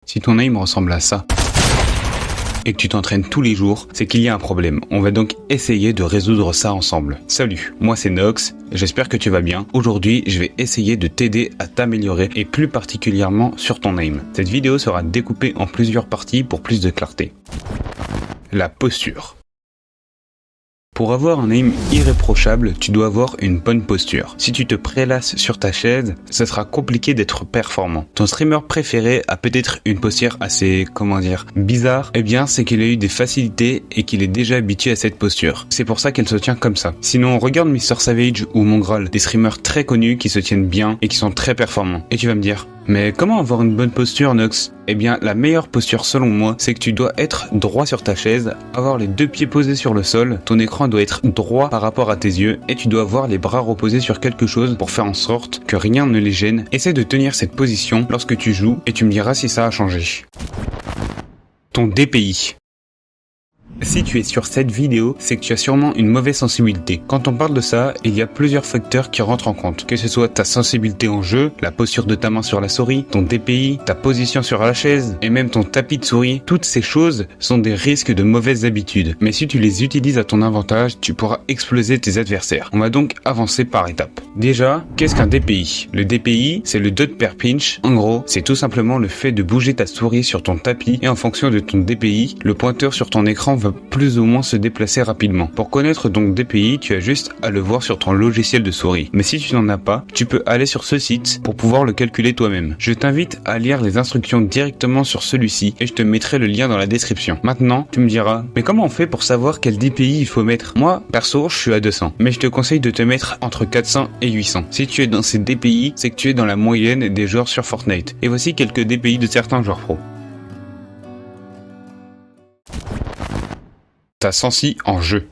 Si ton aim ressemble à ça, et que tu t'entraînes tous les jours, c'est qu'il y a un problème. On va donc essayer de résoudre ça ensemble. Salut, moi c'est Nox, j'espère que tu vas bien. Aujourd'hui, je vais essayer de t'aider à t'améliorer et plus particulièrement sur ton aim. Cette vidéo sera découpée en plusieurs parties pour plus de clarté. La posture. Pour avoir un aim irréprochable, tu dois avoir une bonne posture. Si tu te prélasses sur ta chaise, ce sera compliqué d'être performant. Ton streamer préféré a peut-être une posture assez, bizarre. Eh bien, c'est qu'il a eu des facilités et qu'il est déjà habitué à cette posture. C'est pour ça qu'elle se tient comme ça. Sinon, regarde Mr Savage ou Mongrel, des streamers très connus qui se tiennent bien et qui sont très performants. Et tu vas me dire, mais comment avoir une bonne posture, Nox? Eh bien, la meilleure posture selon moi, c'est que tu dois être droit sur ta chaise, avoir les deux pieds posés sur le sol, ton écran doit être droit par rapport à tes yeux et tu dois avoir les bras reposés sur quelque chose pour faire en sorte que rien ne les gêne. Essaie de tenir cette position lorsque tu joues et tu me diras si ça a changé. Ton DPI. Si tu es sur cette vidéo, c'est que tu as sûrement une mauvaise sensibilité. Quand on parle de ça, il y a plusieurs facteurs qui rentrent en compte. Que ce soit ta sensibilité en jeu, la posture de ta main sur la souris, ton DPI, ta position sur la chaise, et même ton tapis de souris, toutes ces choses sont des risques de mauvaises habitudes. Mais si tu les utilises à ton avantage, tu pourras exploser tes adversaires. On va donc avancer par étapes. Déjà, qu'est-ce qu'un DPI? Le DPI, c'est le dot per pinch. En gros, c'est tout simplement le fait de bouger ta souris sur ton tapis et en fonction de ton DPI, le pointeur sur ton écran va plus ou moins se déplacer rapidement. Pour connaître donc DPI, tu as juste à le voir sur ton logiciel de souris. Mais si tu n'en as pas, tu peux aller sur ce site pour pouvoir le calculer toi-même. Je t'invite à lire les instructions directement sur celui-ci et je te mettrai le lien dans la description. Maintenant, tu me diras, mais comment on fait pour savoir quel DPI il faut mettre? Moi, perso, je suis à 200. Mais je te conseille de te mettre entre 400 et 800. Si tu es dans ces DPI, c'est que tu es dans la moyenne des joueurs sur Fortnite. Et voici quelques DPI de certains joueurs pro. Ta sensi en jeu.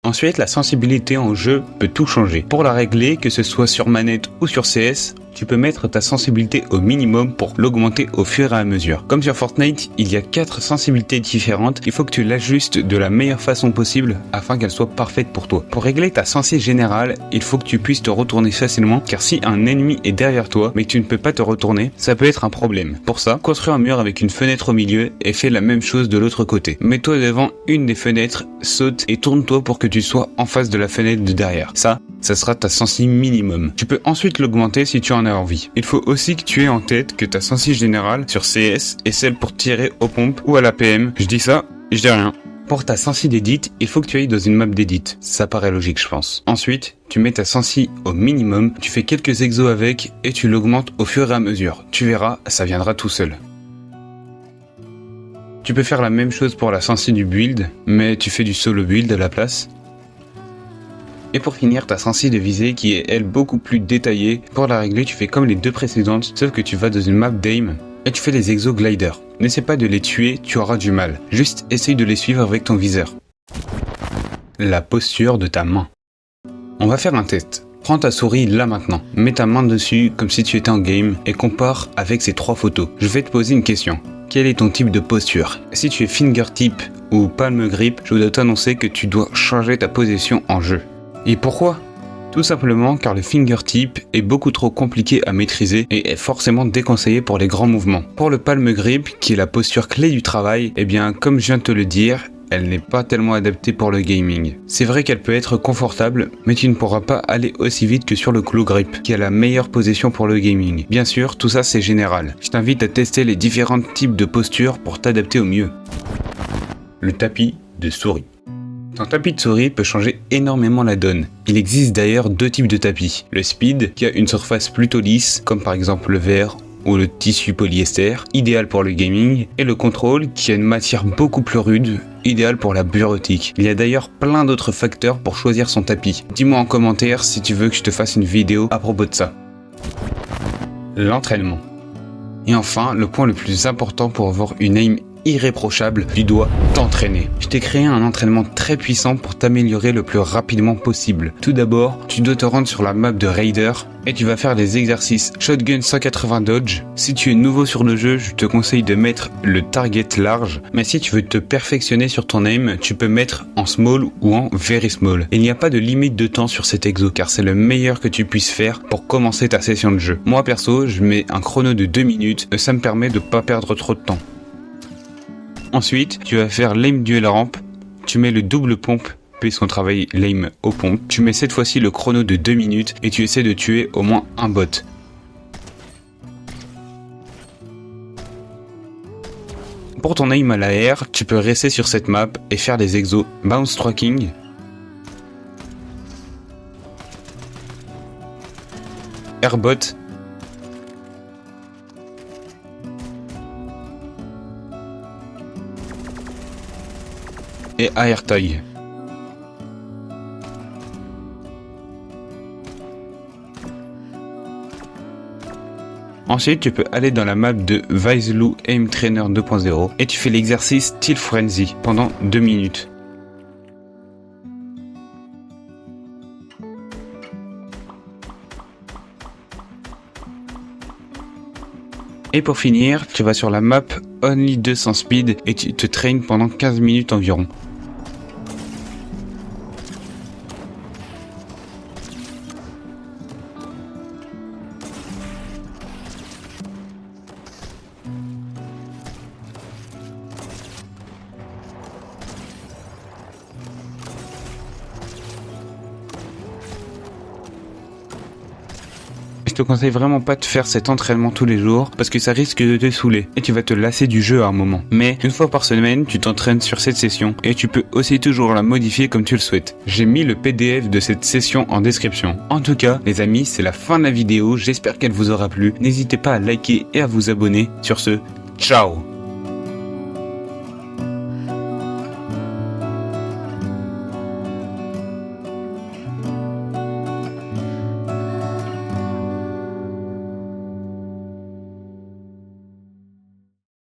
Ensuite, la sensibilité en jeu peut tout changer. Pour la régler, que ce soit sur manette ou sur CS, tu peux mettre ta sensibilité au minimum pour l'augmenter au fur et à mesure. Comme sur Fortnite, il y a 4 sensibilités différentes, il faut que tu l'ajustes de la meilleure façon possible afin qu'elle soit parfaite pour toi. Pour régler ta sensi générale, il faut que tu puisses te retourner facilement, car si un ennemi est derrière toi mais que tu ne peux pas te retourner, ça peut être un problème. Pour ça, construis un mur avec une fenêtre au milieu et fais la même chose de l'autre côté. Mets-toi devant une des fenêtres, saute et tourne-toi pour que tu sois en face de la fenêtre de derrière. Ça sera ta sensi minimum. Tu peux ensuite l'augmenter si tu en as envie. Il faut aussi que tu aies en tête que ta sensi générale sur CS est celle pour tirer aux pompes ou à la PM. Je dis ça, je dis rien. Pour ta sensi d'édit, il faut que tu ailles dans une map d'édit. Ça paraît logique, je pense. Ensuite, tu mets ta sensi au minimum, tu fais quelques exos avec et tu l'augmentes au fur et à mesure. Tu verras, ça viendra tout seul. Tu peux faire la même chose pour la sensi du build, mais tu fais du solo build à la place. Et pour finir, ta sensi de visée qui est elle beaucoup plus détaillée. Pour la régler, tu fais comme les deux précédentes, sauf que tu vas dans une map d'aim et tu fais les exos glider. N'essaie pas de les tuer, tu auras du mal. Juste essaye de les suivre avec ton viseur. La posture de ta main. On va faire un test. Prends ta souris là maintenant, mets ta main dessus comme si tu étais en game et compare avec ces 3 photos. Je vais te poser une question. Quel est ton type de posture? Si tu es fingertip ou palme grip, je dois t'annoncer que tu dois changer ta position en jeu. Et pourquoi? Tout simplement car le fingertip est beaucoup trop compliqué à maîtriser et est forcément déconseillé pour les grands mouvements. Pour le palm grip, qui est la posture clé du travail, eh bien comme je viens de te le dire, elle n'est pas tellement adaptée pour le gaming. C'est vrai qu'elle peut être confortable, mais tu ne pourras pas aller aussi vite que sur le claw grip, qui est la meilleure position pour le gaming. Bien sûr, tout ça c'est général. Je t'invite à tester les différents types de postures pour t'adapter au mieux. Le tapis de souris. Ton tapis de souris peut changer énormément la donne. Il existe d'ailleurs 2 types de tapis. Le speed, qui a une surface plutôt lisse, comme par exemple le verre ou le tissu polyester, idéal pour le gaming, et le contrôle, qui a une matière beaucoup plus rude, idéal pour la bureautique. Il y a d'ailleurs plein d'autres facteurs pour choisir son tapis. Dis-moi en commentaire si tu veux que je te fasse une vidéo à propos de ça. L'entraînement. Et enfin, le point le plus important pour avoir une aim irréprochable, tu dois t'entraîner. Je t'ai créé un entraînement très puissant pour t'améliorer le plus rapidement possible. Tout d'abord, tu dois te rendre sur la map de Raider et tu vas faire des exercices shotgun 180 dodge. Si tu es nouveau sur le jeu, je te conseille de mettre le target large, mais si tu veux te perfectionner sur ton aim, tu peux mettre en small ou en very small. Il n'y a pas de limite de temps sur cet exo car c'est le meilleur que tu puisses faire pour commencer ta session de jeu. Moi perso, je mets un chrono de 2 minutes, ça me permet de pas perdre trop de temps. Ensuite, tu vas faire l'aim duel ramp, tu mets le double pompe puisqu'on travaille l'aim aux pompes. Tu mets cette fois-ci le chrono de 2 minutes et tu essaies de tuer au moins un bot. Pour ton aim à la air, tu peux rester sur cette map et faire des exos bounce tracking, airbot, et airtag. Ensuite, tu peux aller dans la map de Vizsla Aim Trainer 2.0 et tu fais l'exercice Steel Frenzy pendant 2 minutes. Et pour finir, tu vas sur la map Only 200 Speed et tu te traînes pendant 15 minutes environ. Je te conseille vraiment pas de faire cet entraînement tous les jours parce que ça risque de te saouler et tu vas te lasser du jeu à un moment. Mais une fois par semaine, tu t'entraînes sur cette session et tu peux aussi toujours la modifier comme tu le souhaites. J'ai mis le PDF de cette session en description. En tout cas, les amis, c'est la fin de la vidéo. J'espère qu'elle vous aura plu. N'hésitez pas à liker et à vous abonner. Sur ce, ciao!